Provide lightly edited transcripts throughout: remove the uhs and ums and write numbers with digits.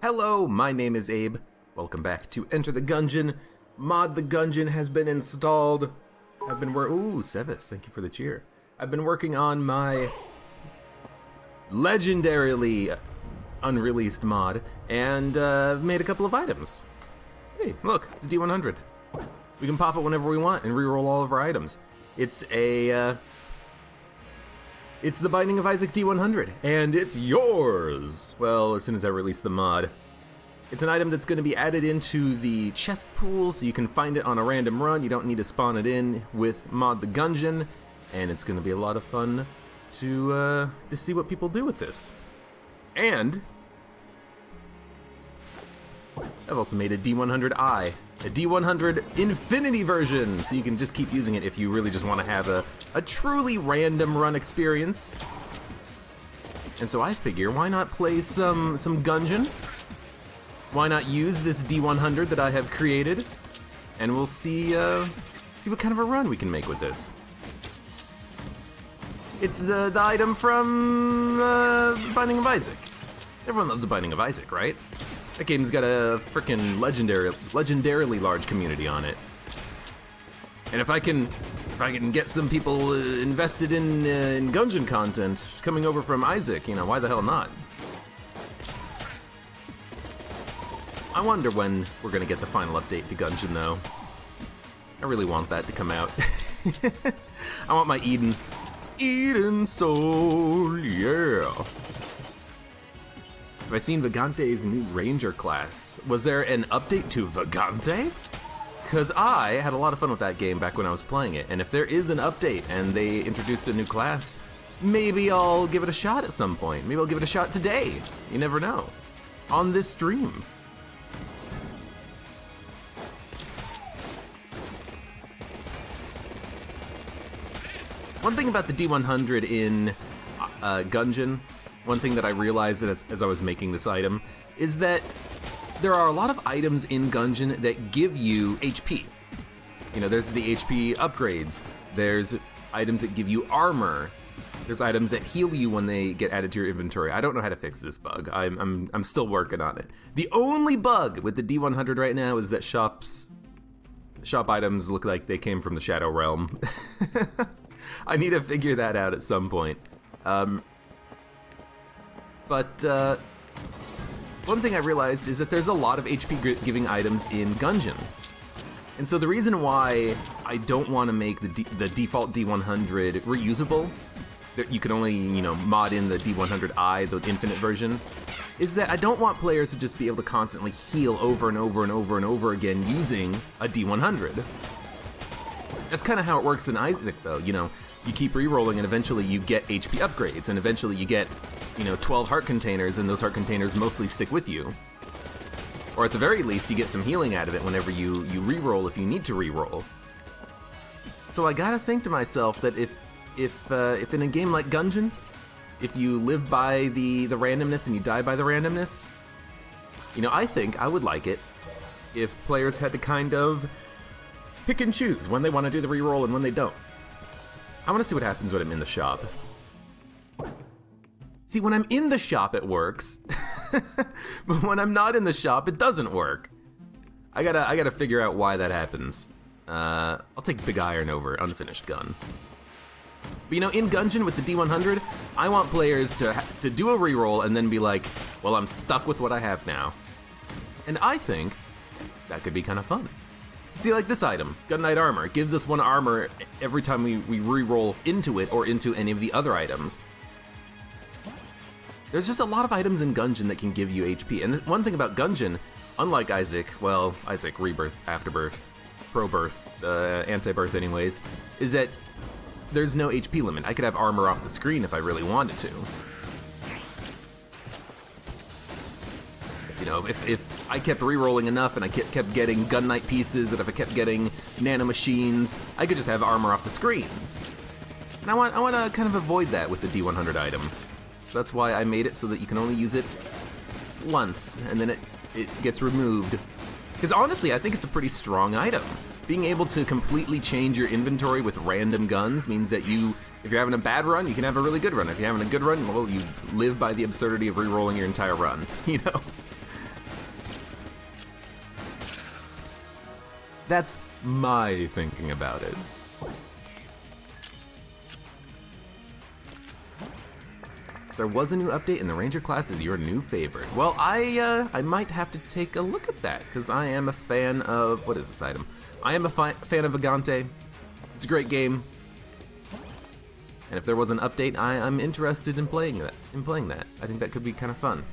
Hello, my name is Abe. Welcome back to Enter the Gungeon. Mod the Gungeon has been installed. Ooh, Sevis, thank you for the cheer. I've been working on my legendarily unreleased mod, and made a couple of items. Hey, look, it's a D100. We can pop it whenever we want and reroll all of our items. It's the Binding of Isaac D100, and it's yours! Well, as soon as I release the mod. It's an item that's going to be added into the chest pool, so you can find it on a random run. You don't need to spawn it in with Mod the Gungeon, and it's going to be a lot of fun to see what people do with this. And I've also made a D100i, a D100 Infinity version, so you can just keep using it if you really just want to have a truly random run experience. And so I figure, why not play some Gungeon? Why not use this D100 that I have created, and we'll see what kind of a run we can make with this. It's the item from Binding of Isaac. Everyone loves the Binding of Isaac, right? That game's got a freaking legendarily large community on it. And if I can get some people invested in Gungeon content coming over from Isaac, you know, why the hell not? I wonder when we're gonna get the final update to Gungeon, though. I really want that to come out. I want my Eden soul, yeah. Have I seen Vagante's new Ranger class? Was there an update to Vagante? Because I had a lot of fun with that game back when I was playing it, and if there is an update and they introduced a new class, maybe I'll give it a shot at some point. Maybe I'll give it a shot today. You never know. On this stream. One thing about the D100 in Gungeon, one thing that I realized as I was making this item, is that there are a lot of items in Gungeon that give you HP. You know, there's the HP upgrades, there's items that give you armor, there's items that heal you when they get added to your inventory. I don't know how to fix this bug. I'm still working on it. The only bug with the D100 right now is that shop items look like they came from the Shadow Realm. I need to figure that out at some point. But one thing I realized is that there's a lot of HP giving items in Gungeon. And so the reason why I don't want to make the default D100 reusable, that you can only, you know, mod in the D100i, the infinite version, is that I don't want players to just be able to constantly heal over and over and over and over again using a D100. That's kind of how it works in Isaac, though. You know, you keep rerolling and eventually you get HP upgrades, and eventually you get, you know, 12 heart containers, and those heart containers mostly stick with you. Or at the very least, you get some healing out of it whenever you reroll if you need to reroll. So I gotta think to myself that if in a game like Gungeon, if you live by the randomness and you die by the randomness, you know, I think I would like it if players had to kind of pick and choose when they want to do the reroll and when they don't. I want to see what happens when I'm in the shop. See, when I'm in the shop, it works. But when I'm not in the shop, it doesn't work. I gotta figure out why that happens. I'll take Big Iron over Unfinished Gun. But you know, in Gungeon with the D100, I want players to do a reroll and then be like, well, I'm stuck with what I have now. And I think that could be kind of fun. See, like this item, Gun Knight Armor, gives us one armor every time we re-roll into it or into any of the other items. There's just a lot of items in Gungeon that can give you HP. And one thing about Gungeon, unlike Isaac, well, Isaac Rebirth, Afterbirth, Pro-Birth, Anti-Birth anyways, is that there's no HP limit. I could have armor off the screen if I really wanted to. You know, if I kept re-rolling enough and I kept getting Gun Knight pieces, and if I kept getting nano machines, I could just have armor off the screen. And I want to kind of avoid that with the D100 item. So that's why I made it so that you can only use it once, and then it gets removed. Because honestly, I think it's a pretty strong item. Being able to completely change your inventory with random guns means that if you're having a bad run, you can have a really good run. If you're having a good run, well, you live by the absurdity of re-rolling your entire run, you know? That's my thinking about it. There was a new update and the Ranger class is your new favorite. Well, I might have to take a look at that, because I am a fan of, what is this item? I am a fan of Vagante. It's a great game. And if there was an update, I'm interested in playing that. I think that could be kind of fun.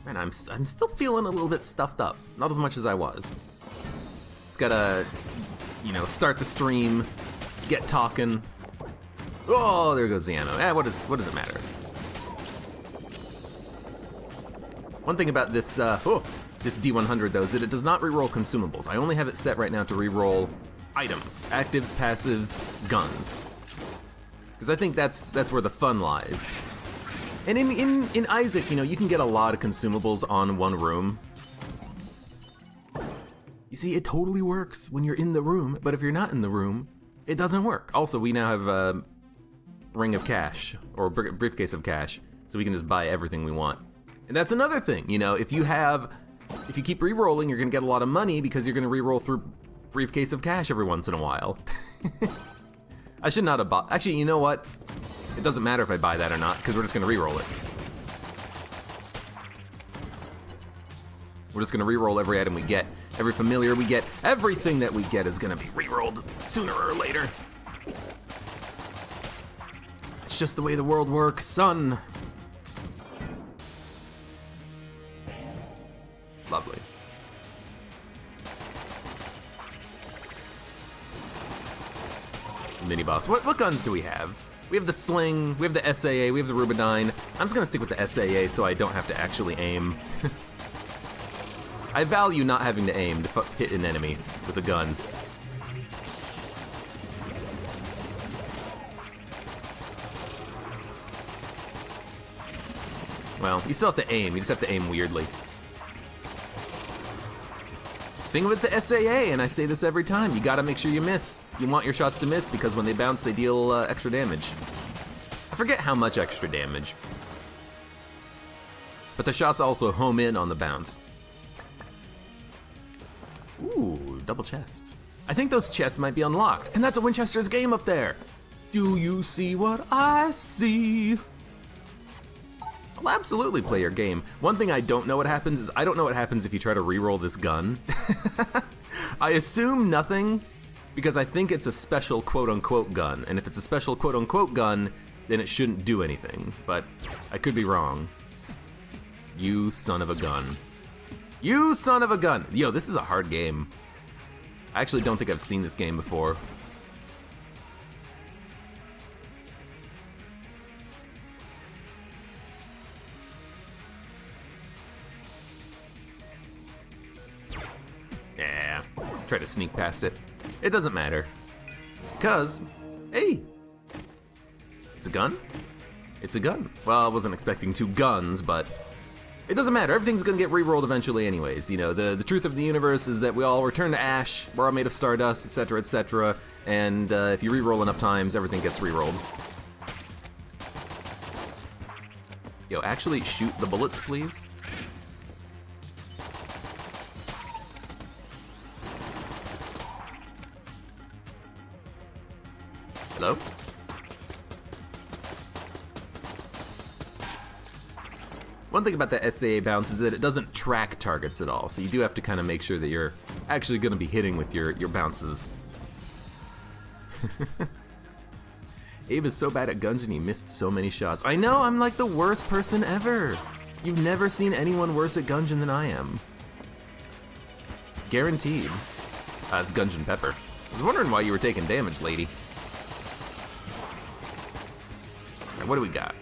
Man, I'm still feeling a little bit stuffed up. Not as much as I was. Just gotta, start the stream, get talking. Oh, there goes the ammo. What does it matter? One thing about this this D100 though is that it does not reroll consumables. I only have it set right now to reroll items, actives, passives, guns. Because I think that's where the fun lies. And in Isaac, you can get a lot of consumables on one room. You see, it totally works when you're in the room, but if you're not in the room, it doesn't work. Also, we now have a ring of cash, or a briefcase of cash, so we can just buy everything we want. And that's another thing, if you keep re-rolling, you're gonna get a lot of money because you're gonna re-roll through briefcase of cash every once in a while. I should not have bought, actually, you know what? It doesn't matter if I buy that or not, because we're just gonna re-roll it. We're just gonna re-roll every item we get, every familiar we get, everything that we get is gonna be re-rolled sooner or later. It's just the way the world works, son. Lovely. Mini boss. What guns do we have? We have the sling, we have the SAA, we have the Rubidyne. I'm just gonna stick with the SAA so I don't have to actually aim. I value not having to aim to hit an enemy with a gun. Well, you still have to aim, you just have to aim weirdly. Thing with the SAA, and I say this every time, you gotta make sure you miss. You want your shots to miss because when they bounce, they deal extra damage. I forget how much extra damage. But the shots also home in on the bounce. Ooh, double chest. I think those chests might be unlocked, and that's a Winchester's game up there. Do you see what I see? I'll absolutely play your game. One thing I don't know what happens is I don't know what happens if you try to re-roll this gun. I assume nothing because I think it's a special quote-unquote gun, and if it's a special quote-unquote gun, then it shouldn't do anything, but I could be wrong. You son of a gun. You son of a gun! Yo, this is a hard game. I actually don't think I've seen this game before. Yeah, try to sneak past it. It doesn't matter. Because, hey, it's a gun? It's a gun. Well, I wasn't expecting two guns, but it doesn't matter. Everything's gonna get re-rolled eventually anyways. The truth of the universe is that we all return to ash, we're all made of stardust, etc., etc., and if you re-roll enough times, everything gets re-rolled. Yo, actually shoot the bullets, please. Hello? One thing about the SAA bounce is that it doesn't track targets at all, so you do have to kind of make sure that you're actually going to be hitting with your bounces. Abe is so bad at Gungeon, he missed so many shots. I know, I'm like the worst person ever. You've never seen anyone worse at Gungeon than I am. Guaranteed. It's Gungeon Pepper. I was wondering why you were taking damage, lady. Alright, what do we got?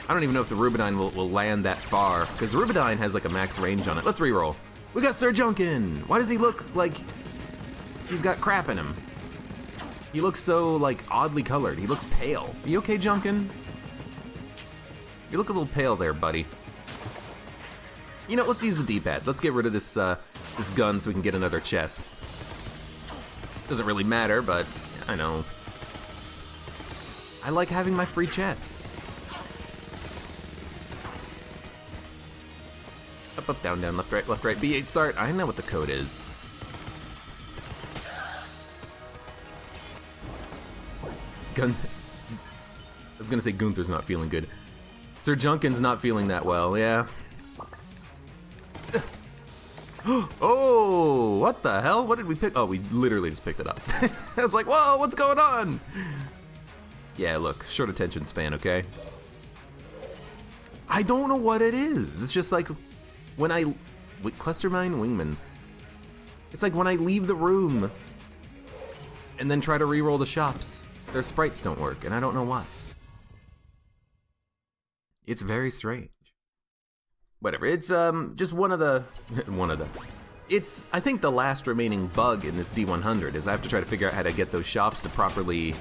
I don't even know if the Rubidyne will land that far, because Rubidyne has like a max range on it. Let's reroll. We got Sir Junkin! Why does he look like he's got crap in him? He looks so, like, oddly colored. He looks pale. Are you okay, Junkin? You look a little pale there, buddy. You know, let's use the D-pad. Let's get rid of this this gun so we can get another chest. Doesn't really matter, but I know. I like having my free chests. Up, up, down, down, left, right, B8 start. I know what the code is. I was gonna say Gunther's not feeling good. Sir Junkin's not feeling that well, yeah. Oh, what the hell? What did we pick? Oh, we literally just picked it up. I was like, whoa, what's going on? Yeah, look, short attention span, okay? I don't know what it is. It's just like when Clustermine Wingman. It's like when I leave the room and then try to re-roll the shops, their sprites don't work, and I don't know why. It's very strange. Whatever, it's just one of the, it's, I think the last remaining bug in this D100 is I have to try to figure out how to get those shops to properly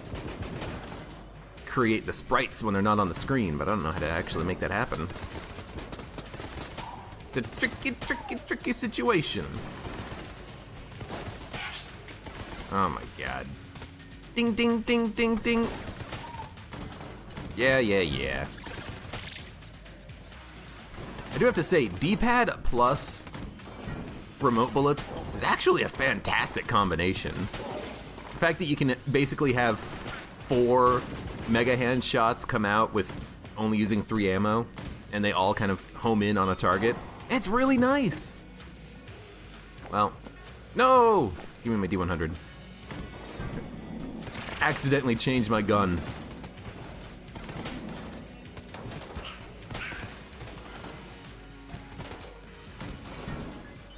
create the sprites when they're not on the screen, but I don't know how to actually make that happen. It's a tricky situation. Oh my god. Ding, ding, ding, ding, ding. Yeah. I do have to say, D-pad plus remote bullets is actually a fantastic combination. The fact that you can basically have 4 mega hand shots come out with only using 3 ammo, and they all kind of home in on a target, it's really nice. Well, no! Give me my D100. Accidentally changed my gun.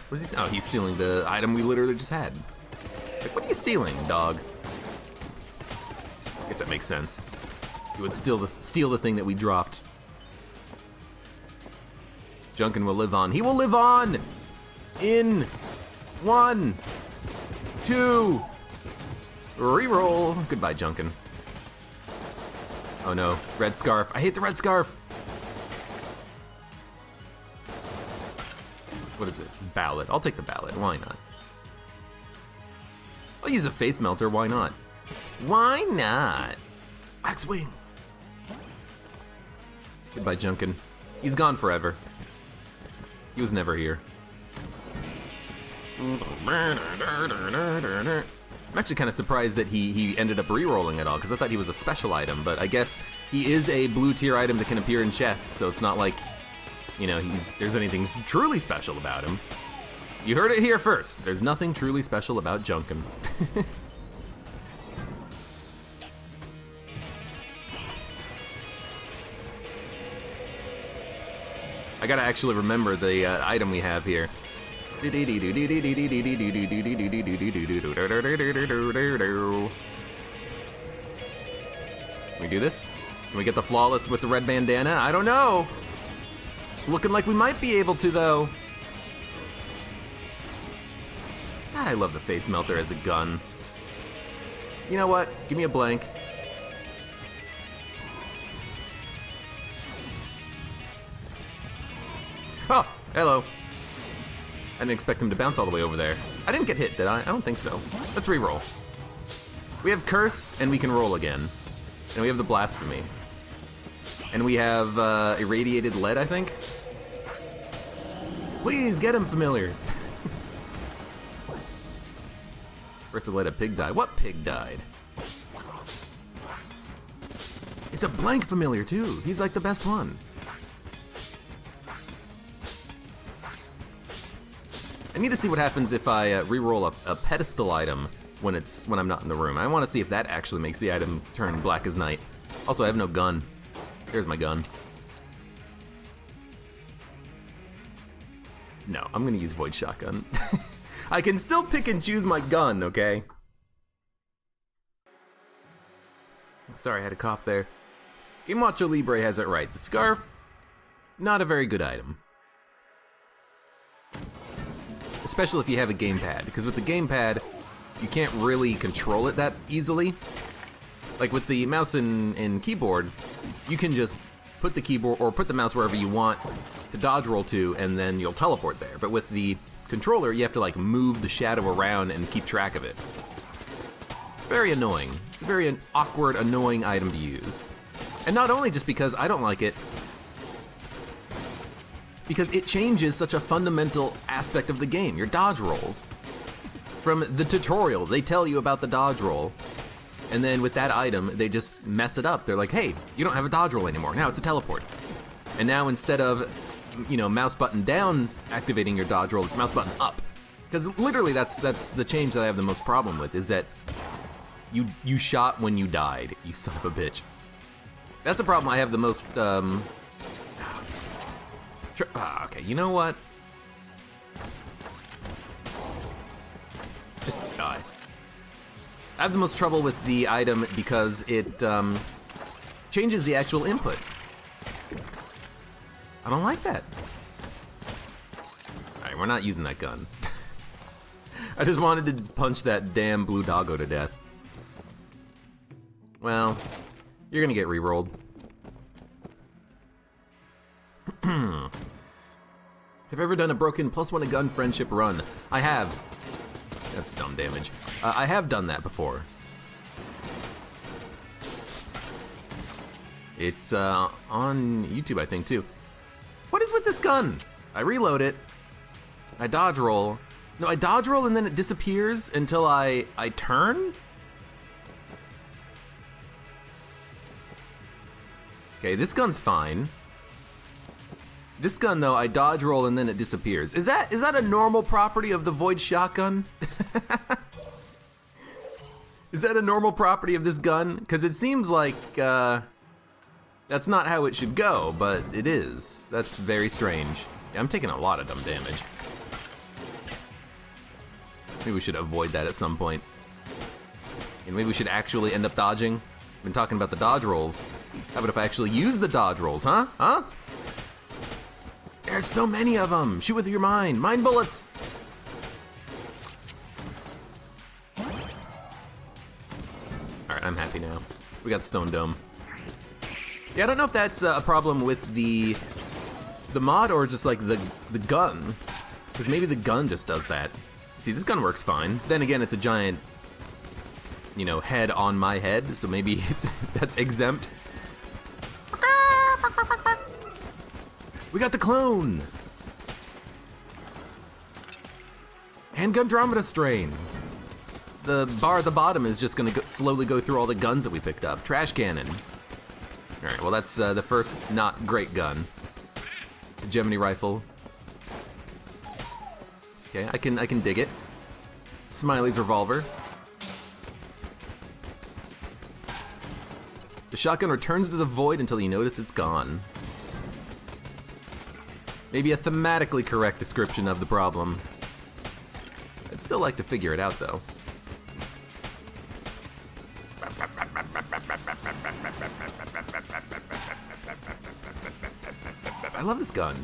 What is he? Oh, he's stealing the item we literally just had. Like, what are you stealing, dog? I guess that makes sense. He would steal the thing that we dropped. Junkin will live on. He will live on! In 1, 2, reroll. Goodbye, Junkin. Oh no, red scarf. I hate the red scarf. What is this? Ballot. I'll take the ballot. Why not? I'll use a face melter. Why not? Why not? Wax wing. Goodbye, Junkin. He's gone forever. He was never here. I'm actually kind of surprised that he ended up re-rolling it all, because I thought he was a special item, but I guess he is a blue tier item that can appear in chests, so it's not like, you know, there's anything truly special about him. You heard it here first. There's nothing truly special about Junkin. I gotta actually remember the item we have here. Can we do this? Can we get the flawless with the red bandana? I don't know. It's looking like we might be able to, though. God, I love the face melter as a gun. You know what? Give me a blank. Oh, hello. I didn't expect him to bounce all the way over there. I didn't get hit, did I? I don't think so. Let's re-roll. We have Curse, and we can roll again. And we have the Blasphemy. And we have Irradiated Lead, I think? Please, get him, familiar. First, let a pig die. What pig died? It's a blank familiar, too. He's like the best one. I need to see what happens if I re-roll a pedestal item when I'm not in the room. I want to see if that actually makes the item turn black as night. Also, I have no gun. Here's my gun. No, I'm gonna use Void Shotgun. I can still pick and choose my gun, okay? Sorry, I had a cough there. Game Macho Libre has it right. The scarf, not a very good item. Especially if you have a gamepad, because with the gamepad, you can't really control it that easily. Like with the mouse and keyboard, you can just put the keyboard or put the mouse wherever you want to dodge roll to, and then you'll teleport there. But with the controller, you have to like move the shadow around and keep track of it. It's very annoying. It's a very awkward, annoying item to use. And not only just because I don't like it, because it changes such a fundamental aspect of the game, your dodge rolls. From the tutorial, they tell you about the dodge roll, and then with that item, they just mess it up. They're like, hey, you don't have a dodge roll anymore, now it's a teleport. And now instead of, you know, mouse button down activating your dodge roll, it's mouse button up. Because literally that's the change that I have the most problem with, is that you shot when you died, you son of a bitch. That's the problem I have the most, okay, you know what? Just die. I have the most trouble with the item because it changes the actual input. I don't like that. Alright, we're not using that gun. I just wanted to punch that damn blue doggo to death. Well, you're gonna get re-rolled. Have you ever done a broken +1 a gun friendship run? I have. That's dumb damage. I have done that before. It's on YouTube, I think, too. What is with this gun? I reload it. I dodge roll. No, I dodge roll and then it disappears until I turn? Okay, this gun's fine. This gun, though, I dodge roll and then it disappears. Is that a normal property of the Void shotgun? Is that a normal property of this gun? Because it seems like that's not how it should go, but it is. That's very strange. Yeah, I'm taking a lot of dumb damage. Maybe we should avoid that at some point. And maybe we should actually end up dodging. I've been talking about the dodge rolls. How about if I actually use the dodge rolls, huh? Huh? There's so many of them! Shoot with your mind! Mind bullets! Alright, I'm happy now. We got Stone Dome. Yeah, I don't know if that's a problem with the mod or just like the gun. Because maybe the gun just does that. See, this gun works fine. Then again, it's a giant, you know, head on my head, so maybe that's exempt. We got the clone! And Gundromeda strain. The bar at the bottom is just gonna slowly go through all the guns that we picked up. Trash cannon. Alright, well that's the first not great gun. The Gemini rifle. Okay, I can dig it. Smiley's revolver. The shotgun returns to the void until you notice it's gone. Maybe a thematically correct description of the problem. I'd still like to figure it out, though. I love this gun.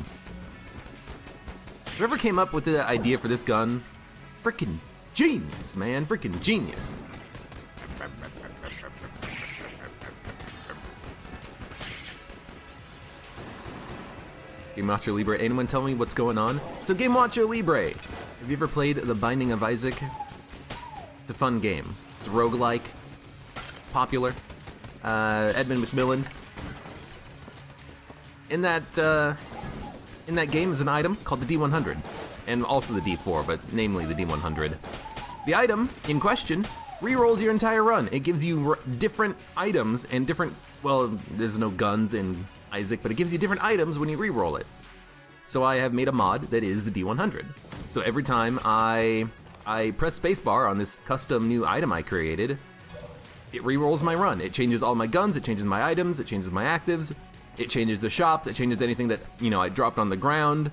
Whoever came up with the idea for this gun, freaking genius, man, freaking genius. Game Watcher Libre, anyone tell me what's going on? So Game Watcher Libre, have you ever played The Binding of Isaac? It's a fun game. It's roguelike, popular. Edmund McMillan. In that game is an item called the D100, and also the D4, but namely the D100. The item in question re-rolls your entire run. It gives you different items and different, well, there's no guns in Isaac, but it gives you different items when you re-roll it. So I have made a mod that is the D100. So every time I press spacebar on this custom new item I created, it re-rolls my run. It changes all my guns, it changes my items, it changes my actives, it changes the shops, it changes anything that, you know, I dropped on the ground.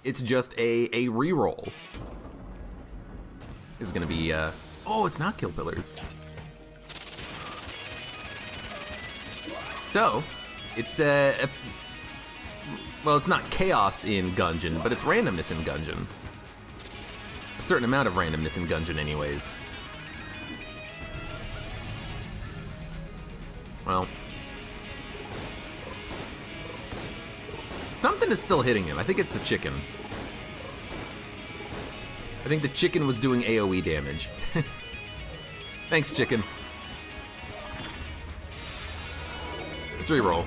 It's just a re-roll. This is gonna be, oh, it's not Kill Pillars. So, it's well, it's not chaos in Gungeon, but it's randomness in Gungeon. A certain amount of randomness in Gungeon anyways. Well, something is still hitting him. I think it's the chicken. I think the chicken was doing AoE damage. Thanks, chicken. Let's reroll.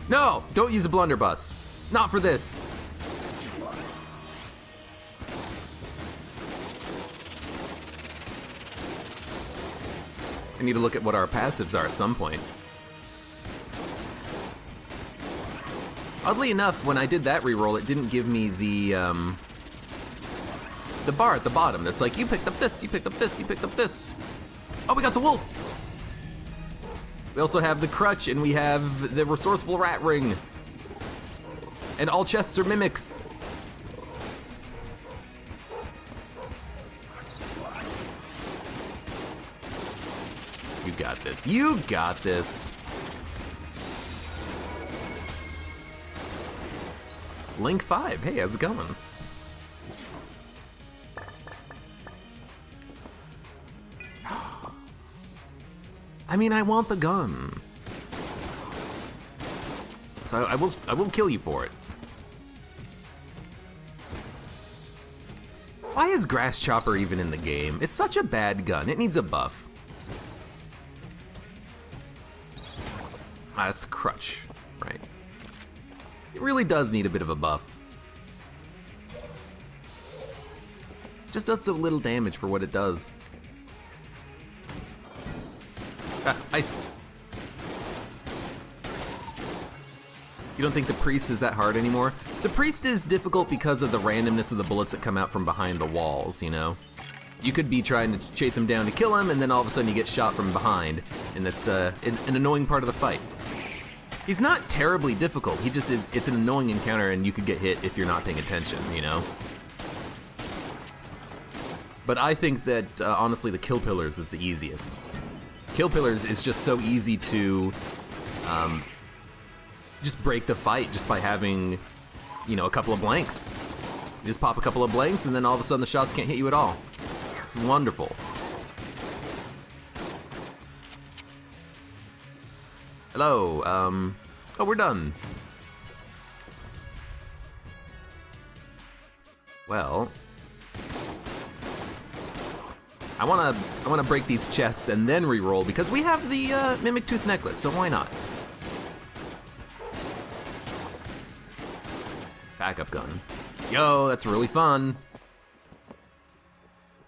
No! Don't use the blunderbuss. Not for this. I need to look at what our passives are at some point. Oddly enough, when I did that reroll, it didn't give me the bar at the bottom that's like, you picked up this, you picked up this, you picked up this. Oh, we got the wolf! We also have the crutch, and we have the resourceful rat ring. And all chests are mimics. You got this. You got this. Link 5. Hey, how's it going? I mean, I want the gun. So I will kill you for it. Why is Grass Chopper even in the game? It's such a bad gun. It needs a buff. Ah, that's crutch, right? It really does need a bit of a buff. Just does so little damage for what it does. Ah, ice. You don't think the priest is that hard anymore? The priest is difficult because of the randomness of the bullets that come out from behind the walls, you know? You could be trying to chase him down to kill him, and then all of a sudden you get shot from behind, and that's an annoying part of the fight. He's not terribly difficult, he just is, it's an annoying encounter and you could get hit if you're not paying attention, you know? But I think that, honestly, the Kill Pillars is the easiest. Kill Pillars is just so easy to just break the fight just by having, you know, a couple of blanks. You just pop a couple of blanks and then all of a sudden the shots can't hit you at all. It's wonderful. Hello, oh, we're done. Well, I wanna break these chests and then re-roll because we have the Mimic Tooth Necklace, so why not? Backup gun. Yo, that's really fun.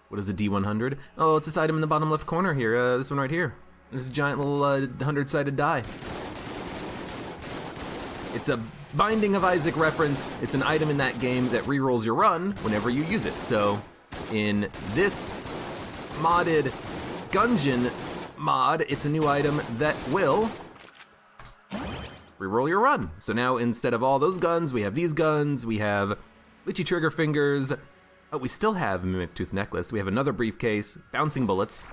What is a D100? Oh, it's this item in the bottom left corner here. This one right here. This is a giant little 100-sided die. It's a Binding of Isaac reference. It's an item in that game that re-rolls your run whenever you use it. So, in this modded Gungeon mod, it's a new item that will reroll your run. So now instead of all those guns, we have these guns, we have Litchi Trigger Fingers, oh, we still have Mimic Tooth Necklace, we have another briefcase, bouncing bullets,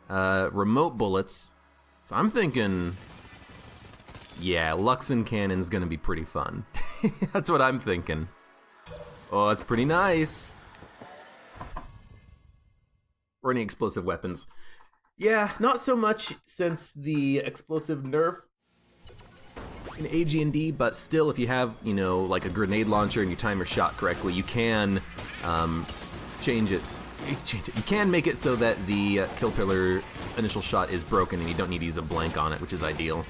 remote bullets. So I'm thinking, yeah, Luxon Cannon's gonna be pretty fun. That's what I'm thinking. Oh, that's pretty nice. Or any explosive weapons. Yeah, not so much since the explosive nerf in AG&D, but still, if you have, you know, like a grenade launcher and you time your shot correctly, you can change it. You can make it so that the Kill Pillar initial shot is broken and you don't need to use a blank on it, which is ideal.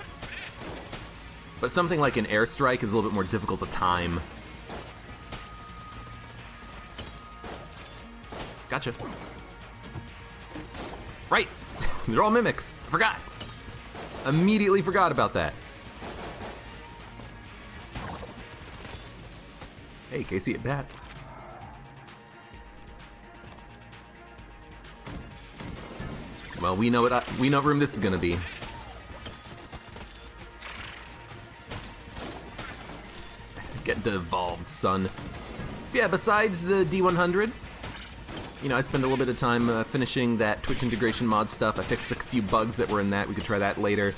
But something like an airstrike is a little bit more difficult to time. Gotcha. Right! They're all mimics. I forgot. Immediately forgot about that. Hey, Casey at bat. Well, we know what room this is gonna be. Get devolved, son. Yeah, besides the D100, you know, I spent a little bit of time finishing that Twitch integration mod stuff. I fixed a few bugs that were in that. We could try that later.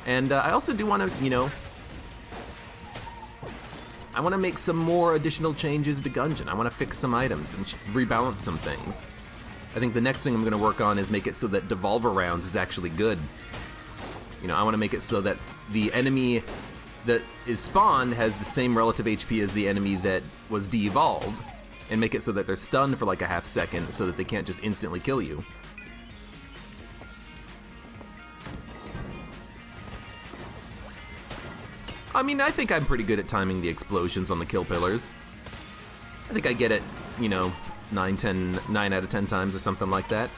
And I also do want to, you know, I want to make some more additional changes to Gungeon. I want to fix some items and rebalance some things. I think the next thing I'm going to work on is make it so that Devolver rounds is actually good. You know, I want to make it so that the enemy that is spawned has the same relative HP as the enemy that was de-evolved, and make it so that they're stunned for like a half second so that they can't just instantly kill you. I mean, I think I'm pretty good at timing the explosions on the kill pillars. I think I get it, you know, 9 out of 10 times or something like that.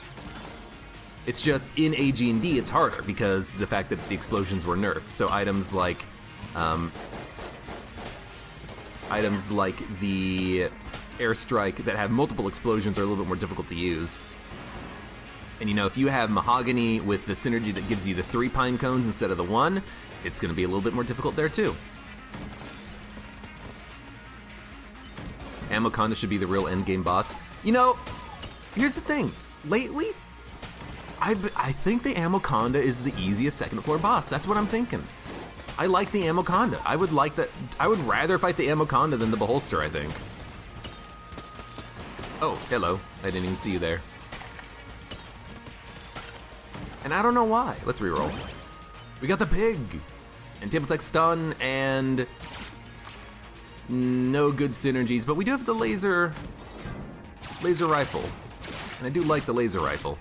It's just, in AG&D, it's harder because the fact that the explosions were nerfed. So items like the airstrike that have multiple explosions are a little bit more difficult to use. And you know, if you have Mahogany with the synergy that gives you the 3 pine cones instead of the 1, it's going to be a little bit more difficult there too. Amoconda should be the real endgame boss. You know, here's the thing. Lately, I think the Amoconda is the easiest second floor boss. That's what I'm thinking. I like the Amoconda. I would rather fight the Amoconda than the Beholster, I think. Oh, hello. I didn't even see you there. And I don't know why. Let's reroll. We got the pig! And Tabletech Stun, and no good synergies, but we do have the laser rifle. And I do like the laser rifle.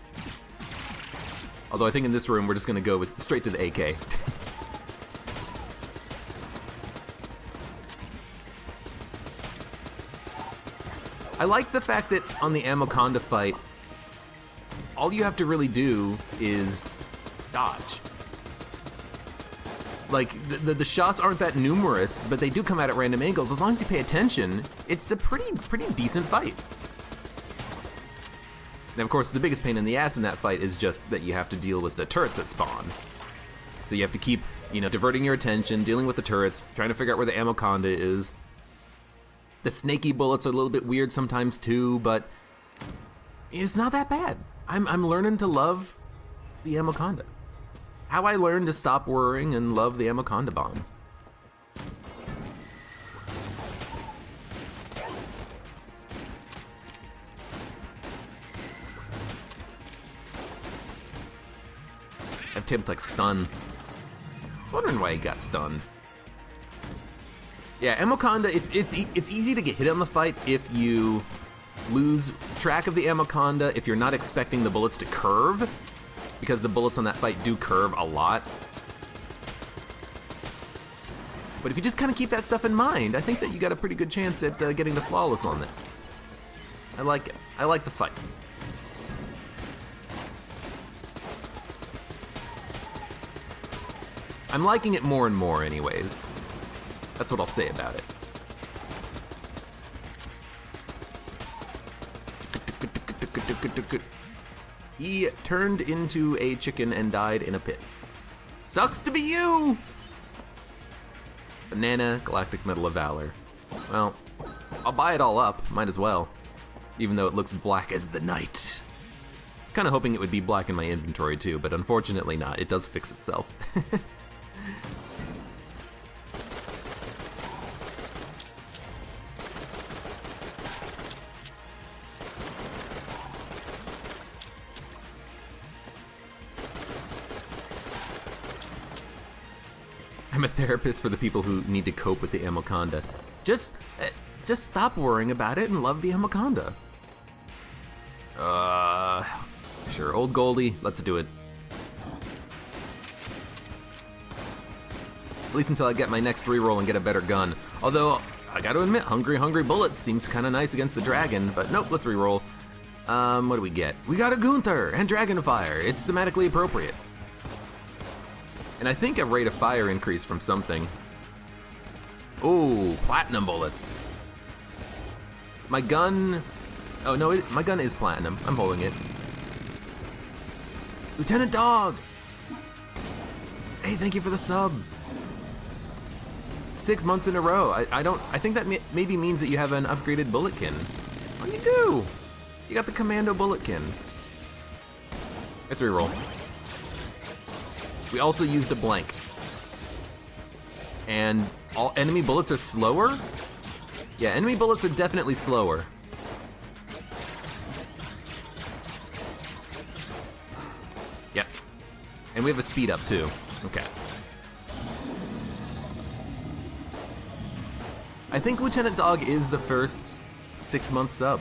Although I think in this room we're just gonna go straight to the AK. I like the fact that on the Amoconda fight, all you have to really do is dodge. Like, the shots aren't that numerous, but they do come out at random angles. As long as you pay attention, it's a pretty decent fight. And of course, the biggest pain in the ass in that fight is just that you have to deal with the turrets that spawn. So you have to keep, you know, diverting your attention, dealing with the turrets, trying to figure out where the Amoconda is. The snaky bullets are a little bit weird sometimes too, but it's not that bad. I'm learning to love the Amoconda. How I learned to stop worrying and love the Amoconda bomb. I have Tabletech Stun. I was wondering why he got stunned. Yeah, Amoconda, it's easy to get hit on the fight if you lose track of the Amoconda, if you're not expecting the bullets to curve, because the bullets on that fight do curve a lot. But if you just kind of keep that stuff in mind, I think that you got a pretty good chance at getting the flawless on it. I like it. I like the fight. I'm liking it more and more anyways. That's what I'll say about it. He turned into a chicken and died in a pit. Sucks to be you! Banana, Galactic Medal of Valor. Well, I'll buy it all up, might as well. Even though it looks black as the night. I was kind of hoping it would be black in my inventory too, but unfortunately not. It does fix itself. I'm a therapist for the people who need to cope with the Amoconda. Just stop worrying about it and love the Amoconda. Sure, old Goldie, let's do it. At least until I get my next reroll and get a better gun. Although, I gotta admit, Hungry Bullets seems kinda nice against the dragon, but nope, let's reroll. What do we get? We got a Gunther and Dragonfire. It's thematically appropriate. And I think a rate of fire increase from something. Ooh, platinum bullets. My gun... Oh no, my gun is platinum. I'm holding it. Lieutenant Dog! Hey, thank you for the sub. 6 months in a row. I think that maybe means that you have an upgraded bulletkin. Oh, you do! You got the Commando bulletkin. Let's reroll. We also used a blank. And all enemy bullets are slower? Yeah, enemy bullets are definitely slower. Yep. And we have a speed up too. Okay. I think Lieutenant Dog is the first 6-month sub.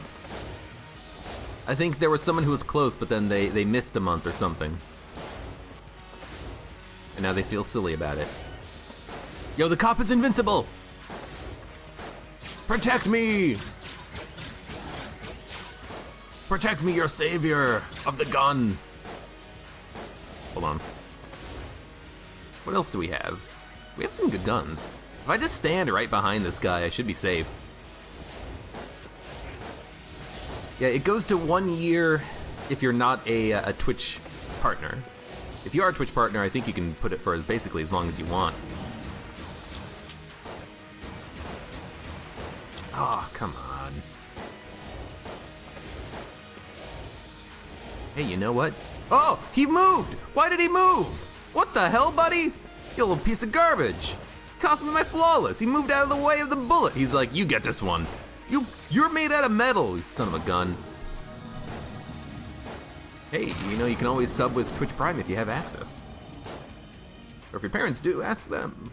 I think there was someone who was close, but then they missed a month or something. And now they feel silly about it. Yo, the cop is invincible! Protect me! Protect me, your savior of the gun! Hold on. What else do we have? We have some good guns. If I just stand right behind this guy, I should be safe. Yeah, it goes to 1 year if you're not a Twitch partner. If you are a Twitch partner, I think you can put it for basically as long as you want. Oh, come on. Hey, you know what? Oh, he moved! Why did he move? What the hell, buddy? You little piece of garbage. Cost me my flawless. He moved out of the way of the bullet. He's like, you get this one. You're made out of metal, you son of a gun. Hey, you know, you can always sub with Twitch Prime if you have access. Or if your parents do, ask them.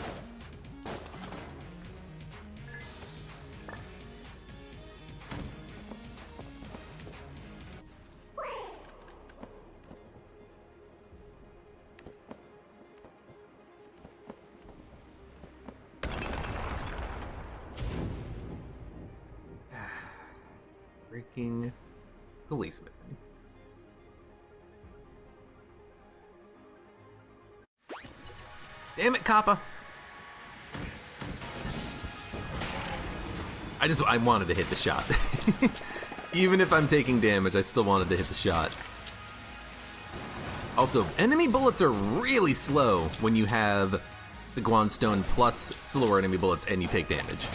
Freaking policeman. Damn it, Kappa. I wanted to hit the shot. Even if I'm taking damage, I still wanted to hit the shot. Also, enemy bullets are really slow when you have the Guanstone plus slower enemy bullets and you take damage.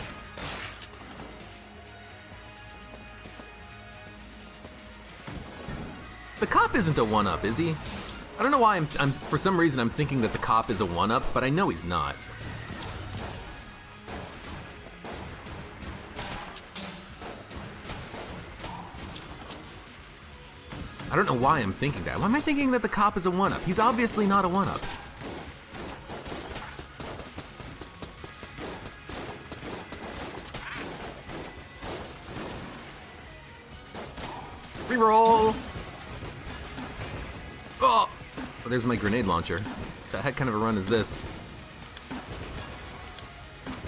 The cop isn't a 1-up, is he? I don't know why I'm for some reason I'm thinking that the cop is a 1-up, but I know he's not. I don't know why I'm thinking that. Why am I thinking that the cop is a 1-up? He's obviously not a 1-up. Reroll! Oh! Oh, there's my grenade launcher. What the heck kind of a run is this?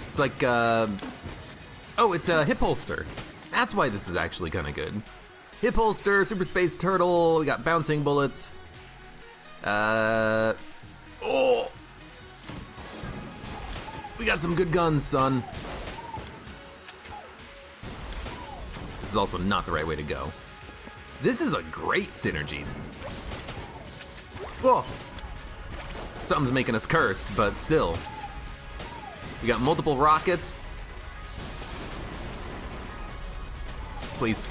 It's like, oh, it's a hip holster. That's why this is actually kind of good. Hip holster, super space turtle, we got bouncing bullets. Oh! We got some good guns, son. This is also not the right way to go. This is a great synergy. Whoa! Something's making us cursed, but still. We got multiple rockets. Please.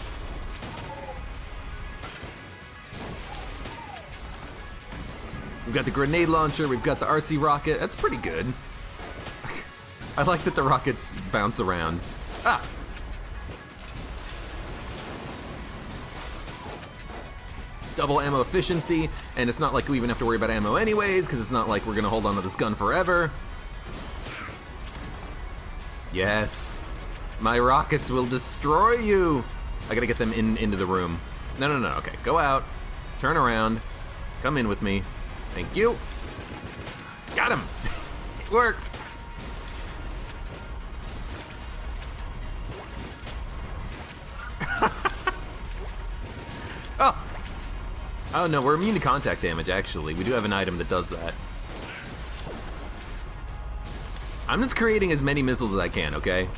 We've got the grenade launcher, we've got the RC rocket. That's pretty good. I like that the rockets bounce around. Ah! Double ammo efficiency, and it's not like we even have to worry about ammo anyways, because it's not like we're gonna hold on to this gun forever. Yes. My rockets will destroy you. I gotta get them into the room. No, okay. Go out, turn around, come in with me. Thank you. Got him. It worked. Oh. Oh no, we're immune to contact damage, actually. We do have an item that does that. I'm just creating as many missiles as I can, okay?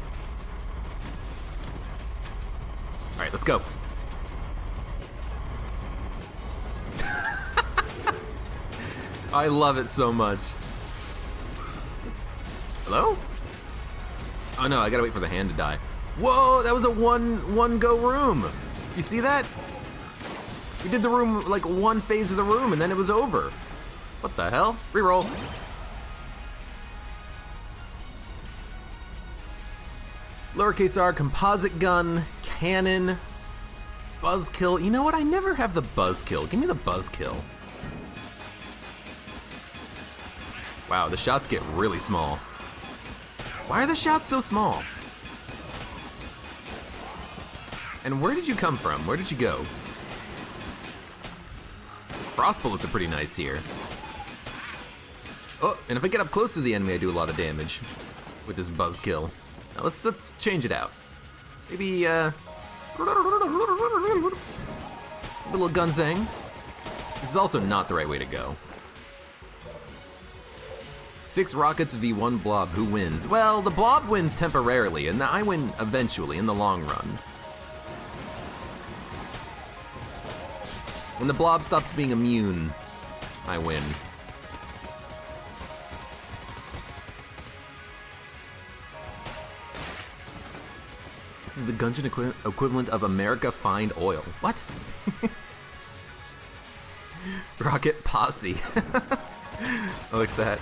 Alright, let's go. I love it so much. Hello? Oh no, I gotta wait for the hand to die. Whoa, that was a one go room. You see that? We did the room, like one phase of the room, and then it was over. What the hell? Reroll. Lowercase r, composite gun, cannon, buzzkill. You know what? I never have the buzzkill. Give me the buzzkill. Wow, the shots get really small. Why are the shots so small? And where did you come from? Where did you go? Frost bullets are pretty nice here. Oh, and if I get up close to the enemy, I do a lot of damage with this buzzkill. Now let's change it out. Maybe a little gunzang. This is also not the right way to go. 6 rockets v 1 blob. Who wins? Well, the blob wins temporarily, and I win eventually in the long run. When the blob stops being immune, I win. This is the Gungeon equivalent of America Find Oil. What? Rocket Posse. I like that.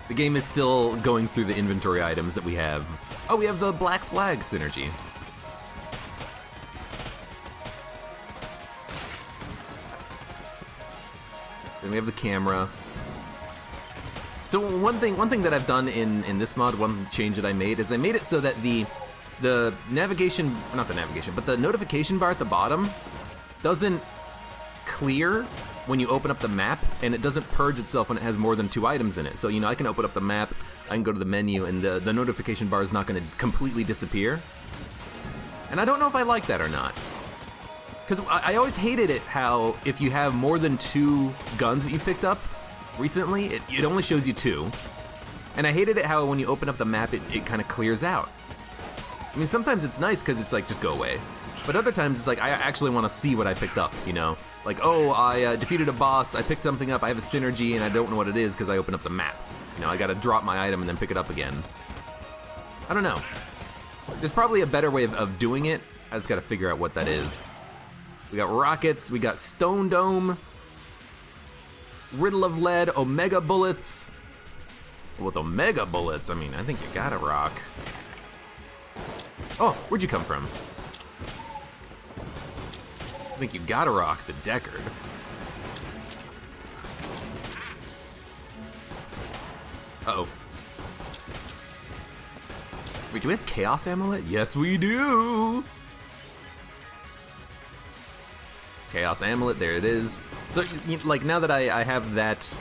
The game is still going through the inventory items that we have. Oh, we have the Black Flag synergy. Then we have the camera. So one thing that I've done in this mod, one change that I made, is I made it so that the navigation, not the navigation, but the notification bar at the bottom doesn't clear when you open up the map, and it doesn't purge itself when it has more than 2 items in it. So, you know, I can open up the map, I can go to the menu, and the notification bar is not going to completely disappear. And I don't know if I like that or not. Because I always hated it how if you have more than 2 guns that you picked up recently, it only shows you 2. And I hated it how when you open up the map, it kind of clears out. I mean, sometimes it's nice because it's like, just go away. But other times it's like, I actually want to see what I picked up, you know? Like, oh, I defeated a boss, I picked something up, I have a synergy, and I don't know what it is because I opened up the map. You know, I gotta drop my item and then pick it up again. I don't know. There's probably a better way of doing it. I just gotta figure out what that is. We got rockets, we got stone dome, riddle of lead, omega bullets. With omega bullets, I mean, I think you gotta rock. Oh, where'd you come from? I think you gotta rock the Deckard. Uh-oh. Wait, do we have Chaos Amulet? Yes, we do! Chaos Amulet, there it is. So, like, now that I have that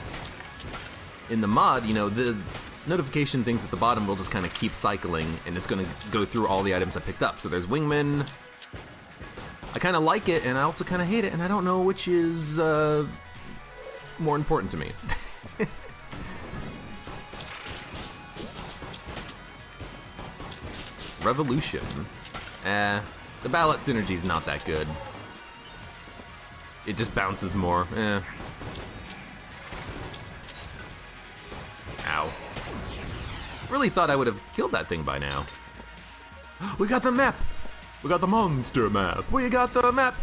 in the mod, you know, the notification things at the bottom will just kind of keep cycling, and it's going to go through all the items I picked up. So there's Wingman. I kind of like it, and I also kind of hate it, and I don't know which is more important to me. Revolution. The ballot synergy's not that good. It just bounces more. Ow. Really thought I would have killed that thing by now. We got the map! We got the monster map! We got the map!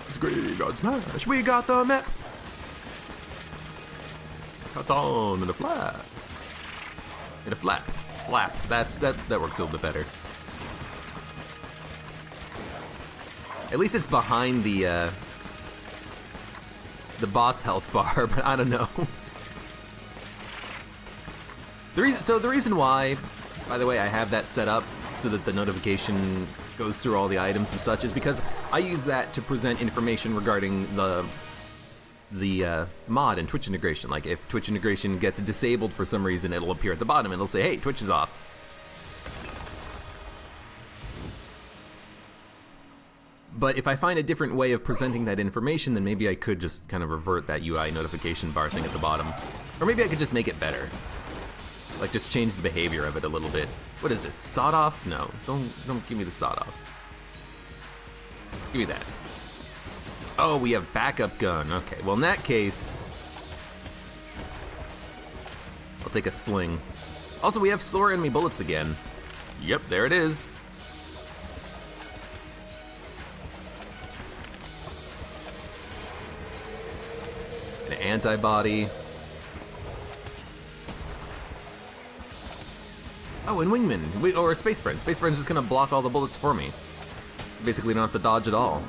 It's great God Smash! We got the map! Cut on in a flap. In a flap. Flap. That works a little bit better. At least it's behind the boss health bar, but I don't know. The reason why, by the way, I have that set up so that the notification goes through all the items and such is because I use that to present information regarding the mod and Twitch integration. Like, if Twitch integration gets disabled for some reason, it'll appear at the bottom and it'll say, hey, Twitch is off. But if I find a different way of presenting that information, then maybe I could just kind of revert that UI notification bar thing at the bottom. Or maybe I could just make it better. Like, just change the behavior of it a little bit. What is this, sawed off? No, don't give me the sawed off. Give me that. Oh, we have backup gun. Okay, well in that case, I'll take a sling. Also, we have slower enemy bullets again. Yep, there it is. An antibody. Oh, and Wingman, or Space Friend. Space Friend's just gonna block all the bullets for me. Basically don't have to dodge at all.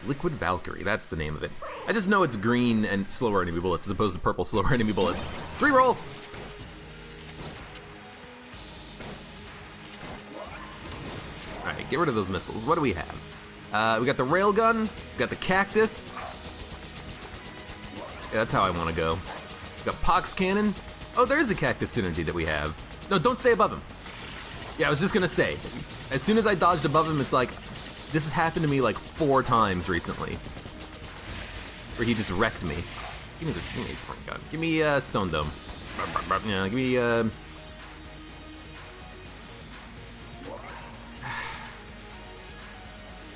Liquid Valkyrie, that's the name of it. I just know it's green and slower enemy bullets as opposed to purple slower enemy bullets. 3-roll! Alright, get rid of those missiles. What do we have? We got the railgun, we got the cactus. Yeah, that's how I want to go. We got Pox Cannon. Oh, there is a cactus synergy that we have. No, don't stay above him. Yeah, I was just gonna say, as soon as I dodged above him, it's like, this has happened to me like 4 times recently. Where he just wrecked me. Give me a point gun. Give me Stone Dome. Yeah, give me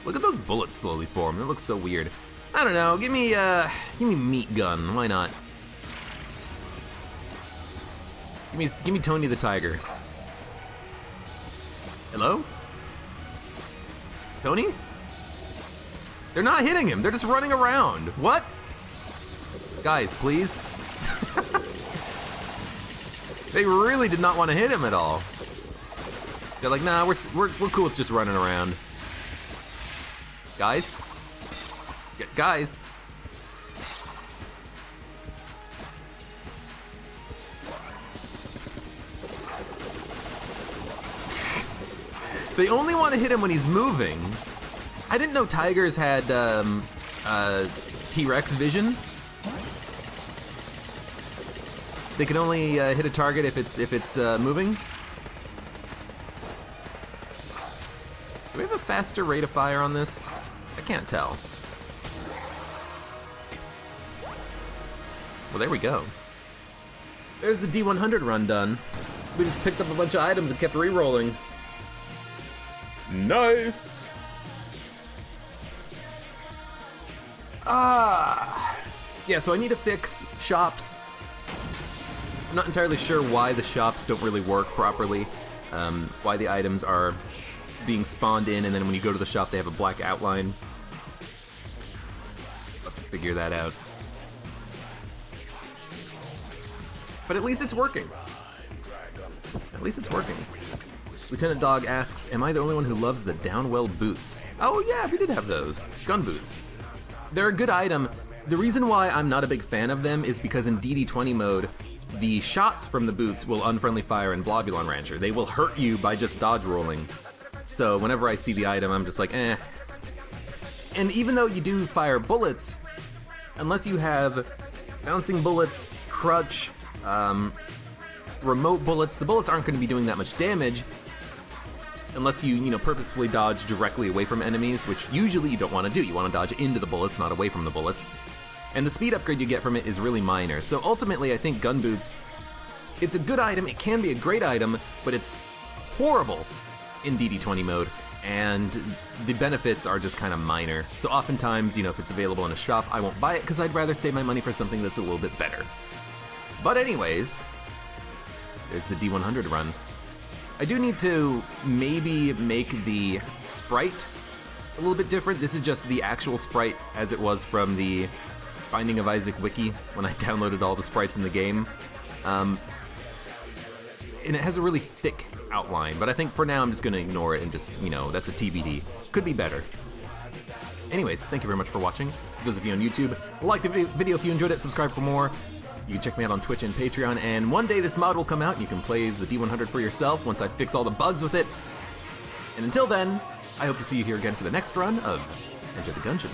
Look at those bullets slowly form. It looks so weird. I don't know. Give me Meat Gun. Why not? Give me Tony the Tiger. Hello? Tony? They're not hitting him. They're just running around. What? Guys, please. They really did not want to hit him at all. They're like, nah, we're cool with just running around. Guys? Guys? They only want to hit him when he's moving. I didn't know tigers had T-Rex vision. They can only hit a target if it's moving. Do we have a faster rate of fire on this? I can't tell. Well, there we go. There's the D100 run done. We just picked up a bunch of items and kept re-rolling. Nice! Yeah, so I need to fix shops. I'm not entirely sure why the shops don't really work properly. Why the items are being spawned in, and then when you go to the shop, they have a black outline. I'll have to figure that out. But at least it's working. At least it's working. Lieutenant Dog asks, am I the only one who loves the Downwell boots? Oh yeah, we did have those. Gun boots. They're a good item. The reason why I'm not a big fan of them is because in DD20 mode, the shots from the boots will unfriendly fire in Blobulon Rancher. They will hurt you by just dodge rolling. So whenever I see the item, I'm just like, eh. And even though you do fire bullets, unless you have bouncing bullets, crutch, remote bullets, the bullets aren't going to be doing that much damage unless you purposefully dodge directly away from enemies, which usually you don't want to do. You want to dodge into the bullets, not away from the bullets. And the speed upgrade you get from it is really minor. So ultimately, I think gun boots, it's a good item, it can be a great item, but it's horrible in DD20 mode, and the benefits are just kind of minor. So oftentimes, if it's available in a shop, I won't buy it because I'd rather save my money for something that's a little bit better. But anyways, there's the D100 run. I do need to maybe make the sprite a little bit different. This is just the actual sprite as it was from the Binding of Isaac wiki when I downloaded all the sprites in the game. And it has a really thick outline, but I think for now I'm just going to ignore it and just, that's a TBD. Could be better. Anyways, thank you very much for watching. For those of you on YouTube, like the video if you enjoyed it, subscribe for more. You can check me out on Twitch and Patreon, and one day this mod will come out and you can play the D100 for yourself once I fix all the bugs with it. And until then, I hope to see you here again for the next run of Enter the Gungeon.